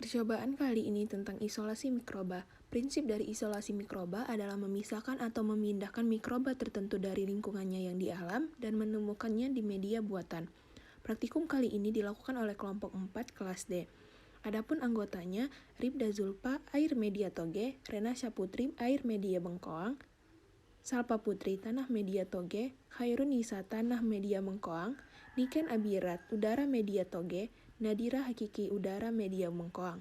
Percobaan kali ini tentang isolasi mikroba. Prinsip dari isolasi mikroba adalah memisahkan atau memindahkan mikroba tertentu dari lingkungannya yang di alam dan menemukannya di media buatan. Praktikum kali ini dilakukan oleh kelompok 4 kelas D. Adapun anggotanya, Ribda Zulpa, Air Media Toge, Rena Syaputri, Air Media Bengkoang, Salpa Putri, Tanah Media Toge, Khairun Nisa, Tanah Media Bengkoang, Niken Abirat, Udara Media Toge, Nadira Hakiki, Udara Media Bengkoang.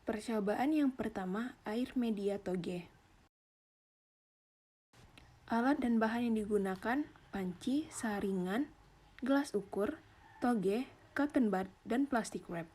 Percobaan yang pertama, air media toge. Alat dan bahan yang digunakan, panci, saringan, gelas ukur, toge, cotton bud, dan plastic wrap.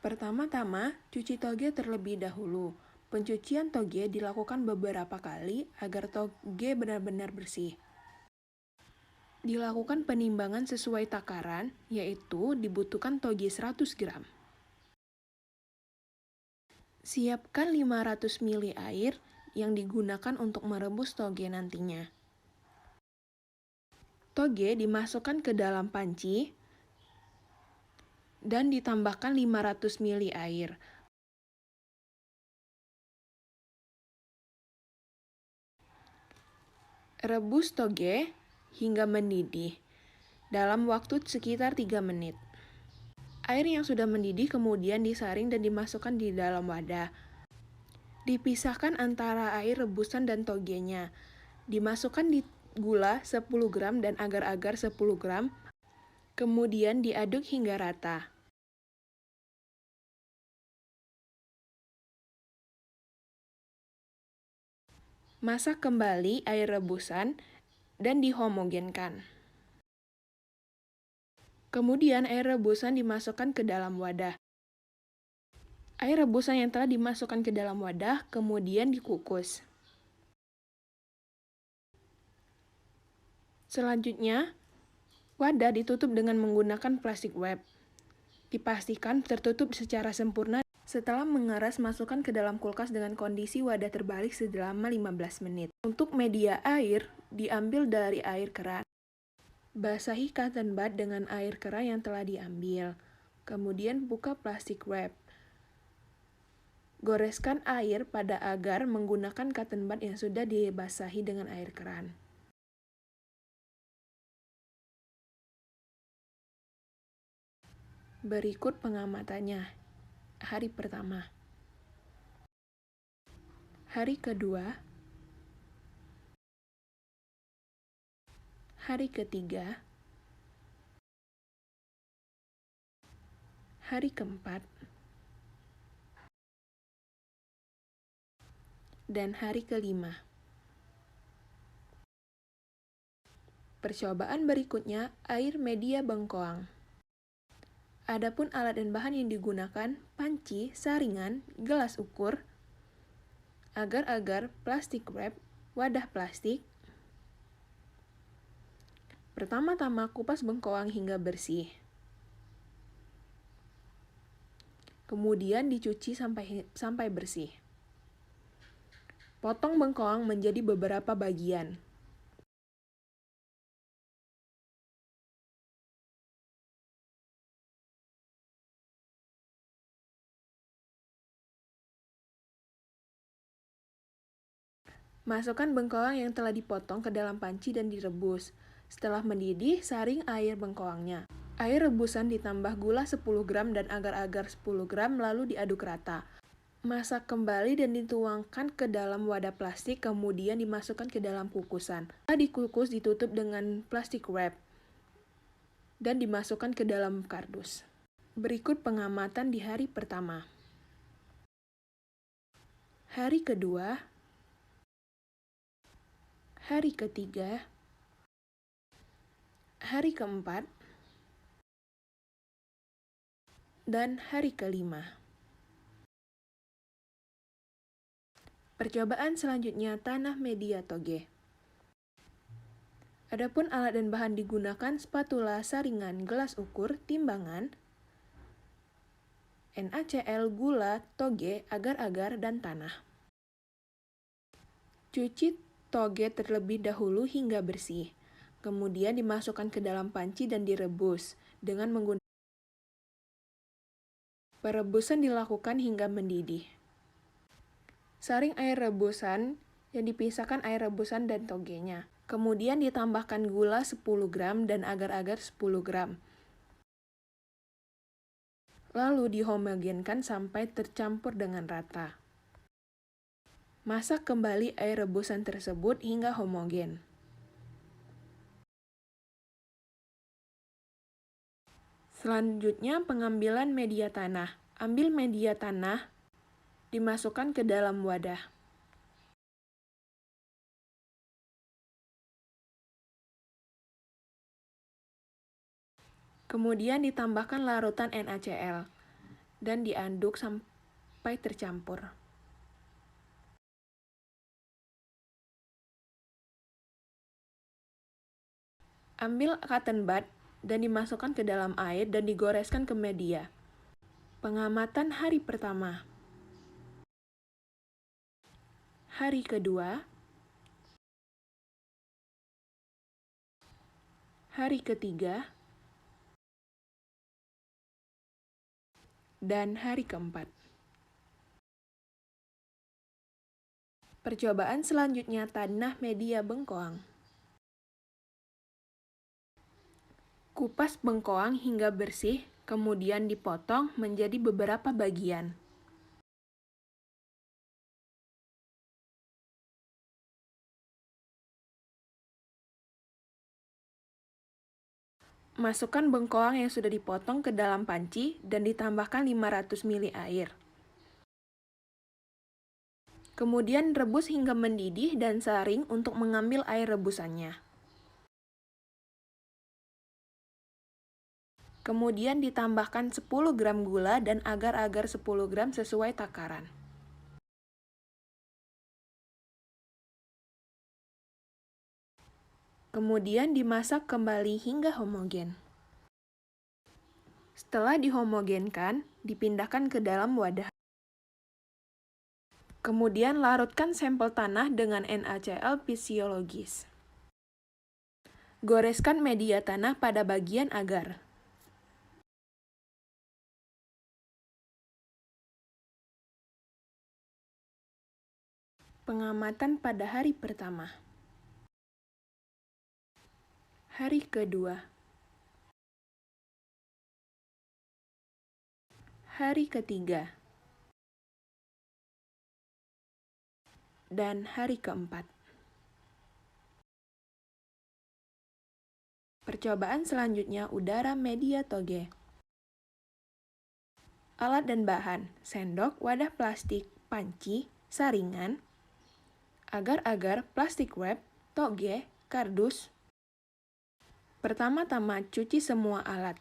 Pertama-tama, cuci toge terlebih dahulu. Pencucian toge dilakukan beberapa kali agar toge benar-benar bersih. Dilakukan penimbangan sesuai takaran, yaitu dibutuhkan toge 100 gram. Siapkan 500 ml air yang digunakan untuk merebus toge nantinya. Toge dimasukkan ke dalam panci dan ditambahkan 500 ml air. Rebus toge hingga mendidih dalam waktu sekitar 3 menit. Air yang sudah mendidih kemudian disaring dan dimasukkan di dalam wadah. Dipisahkan antara air rebusan dan togenya. Dimasukkan di gula 10 gram dan agar-agar 10 gram, kemudian diaduk hingga rata. Masak kembali air rebusan dan dihomogenkan. Kemudian air rebusan dimasukkan ke dalam wadah. Air rebusan yang telah dimasukkan ke dalam wadah kemudian dikukus. Selanjutnya, wadah ditutup dengan menggunakan plastik wrap. Dipastikan tertutup secara sempurna. Setelah mengeras, masukkan ke dalam kulkas dengan kondisi wadah terbalik selama 15 menit. Untuk media air, diambil dari air keran. Basahi cotton bud dengan air keran yang telah diambil. Kemudian buka plastik wrap. Goreskan air pada agar menggunakan cotton bud yang sudah dibasahi dengan air keran. Berikut pengamatannya. Hari pertama. Hari kedua. Hari ketiga. Hari keempat. Dan hari kelima. Percobaan berikutnya, air media bengkoang. Adapun alat dan bahan yang digunakan, panci, saringan, gelas ukur, agar-agar, plastik wrap, wadah plastik. Pertama-tama kupas bengkoang hingga bersih. Kemudian dicuci sampai bersih. Potong bengkoang menjadi beberapa bagian. Masukkan bengkoang yang telah dipotong ke dalam panci dan direbus. Setelah mendidih, saring air bengkoangnya. Air rebusan ditambah gula 10 gram dan agar-agar 10 gram lalu diaduk rata. Masak kembali dan dituangkan ke dalam wadah plastik, kemudian dimasukkan ke dalam kukusan. Setelah dikukus, ditutup dengan plastik wrap dan dimasukkan ke dalam kardus. Berikut pengamatan di hari pertama. Hari kedua. Hari ketiga. Hari keempat. Dan hari kelima. Percobaan selanjutnya, tanah media toge. Adapun alat dan bahan digunakan, spatula, saringan, gelas ukur, timbangan, NaCl, gula, toge, agar-agar, dan tanah. Cuci toge terlebih dahulu hingga bersih. Kemudian dimasukkan ke dalam panci dan direbus dengan menggunakan Perebusan dilakukan hingga mendidih. Saring air rebusan yang dipisahkan air rebusan dan togenya. Kemudian ditambahkan gula 10 gram dan agar-agar 10 gram. Lalu dihomogenkan sampai tercampur dengan rata. Masak kembali air rebusan tersebut hingga homogen. Selanjutnya pengambilan media tanah. Ambil media tanah, dimasukkan ke dalam wadah. Kemudian ditambahkan larutan NaCl dan diaduk sampai tercampur. Ambil cotton bud dan dimasukkan ke dalam air dan digoreskan ke media. Pengamatan hari pertama. Hari kedua. Hari ketiga. Dan hari keempat. Percobaan selanjutnya tanah media bengkoang. Kupas bengkoang hingga bersih, kemudian dipotong menjadi beberapa bagian. Masukkan bengkoang yang sudah dipotong ke dalam panci dan ditambahkan 500 ml air. Kemudian rebus hingga mendidih dan saring untuk mengambil air rebusannya. Kemudian ditambahkan 10 gram gula dan agar-agar 10 gram sesuai takaran. Kemudian dimasak kembali hingga homogen. Setelah dihomogenkan, dipindahkan ke dalam wadah. Kemudian larutkan sampel tanah dengan NaCl fisiologis. Goreskan media tanah pada bagian agar. Pengamatan pada hari pertama. Hari kedua. Hari ketiga. Dan hari keempat. Percobaan selanjutnya udara media toge. Alat dan bahan: sendok, wadah plastik, panci, saringan, agar-agar, plastik wrap, toge, kardus. Pertama-tama cuci semua alat.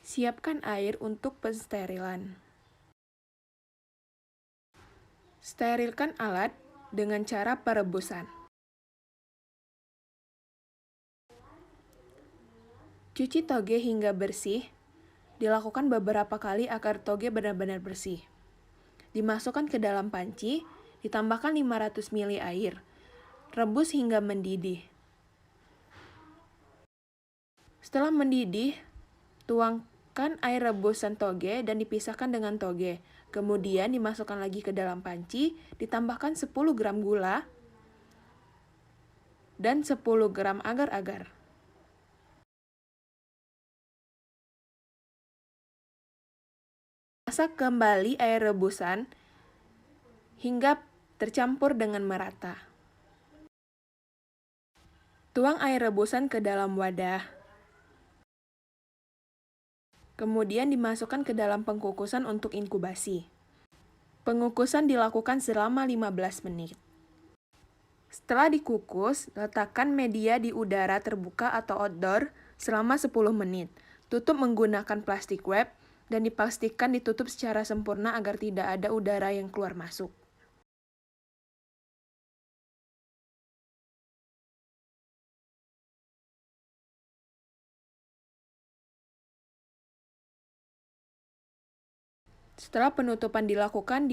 Siapkan air untuk pensterilan. Sterilkan alat dengan cara perebusan. Cuci toge hingga bersih. Dilakukan beberapa kali agar toge benar-benar bersih. Dimasukkan ke dalam panci, ditambahkan 500 ml air. Rebus hingga mendidih. Setelah mendidih, tuangkan air rebusan toge dan dipisahkan dengan toge. Kemudian dimasukkan lagi ke dalam panci, ditambahkan 10 gram gula dan 10 gram agar-agar. Masak kembali air rebusan hingga tercampur dengan merata. Tuang air rebusan ke dalam wadah. Kemudian dimasukkan ke dalam pengkukusan untuk inkubasi. Pengukusan dilakukan selama 15 menit. Setelah dikukus, letakkan media di udara terbuka atau outdoor selama 10 menit. Tutup menggunakan plastik wrap dan dipastikan ditutup secara sempurna agar tidak ada udara yang keluar masuk. Setelah penutupan dilakukan,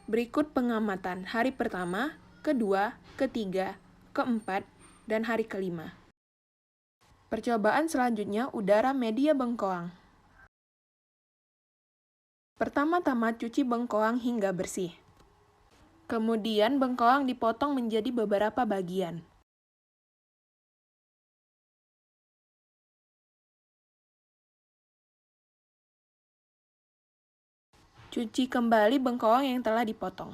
Berikut pengamatan hari pertama, kedua, ketiga, keempat, dan hari kelima. Percobaan selanjutnya udara media bengkoang. Pertama-tama cuci bengkoang hingga bersih. Kemudian bengkoang dipotong menjadi beberapa bagian. Cuci kembali bengkoang yang telah dipotong.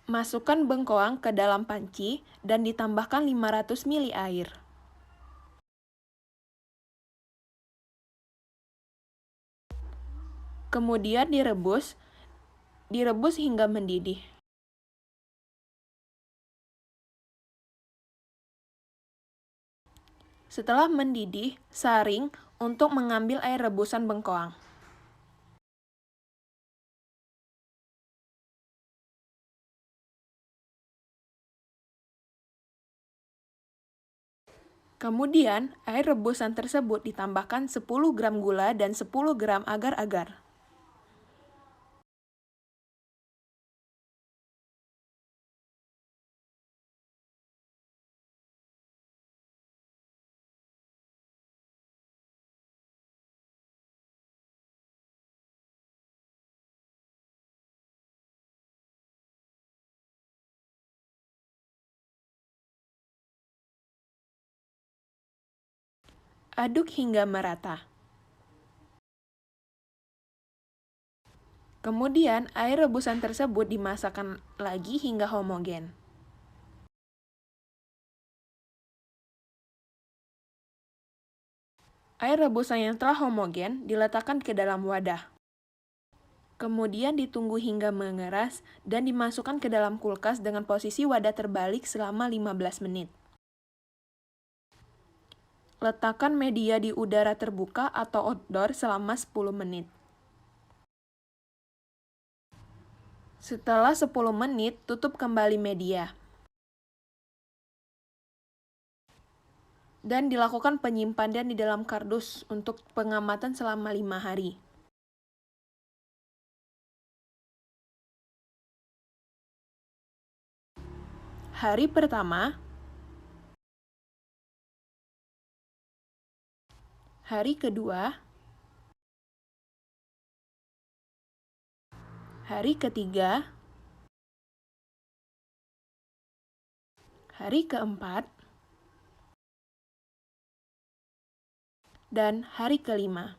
Masukkan bengkoang ke dalam panci dan ditambahkan 500 ml air. Kemudian direbus hingga mendidih. Setelah mendidih, saring untuk mengambil air rebusan bengkoang. Kemudian, air rebusan tersebut ditambahkan 10 gram gula dan 10 gram agar-agar. Aduk hingga merata. Kemudian, air rebusan tersebut dimasakkan lagi hingga homogen. Air rebusan yang telah homogen diletakkan ke dalam wadah. Kemudian ditunggu hingga mengeras dan dimasukkan ke dalam kulkas dengan posisi wadah terbalik selama 15 menit. Letakkan media di udara terbuka atau outdoor selama 10 menit. Setelah 10 menit, tutup kembali media. Dan dilakukan penyimpanan di dalam kardus untuk pengamatan selama 5 hari. Hari pertama, hari kedua, hari ketiga, hari keempat, dan hari kelima.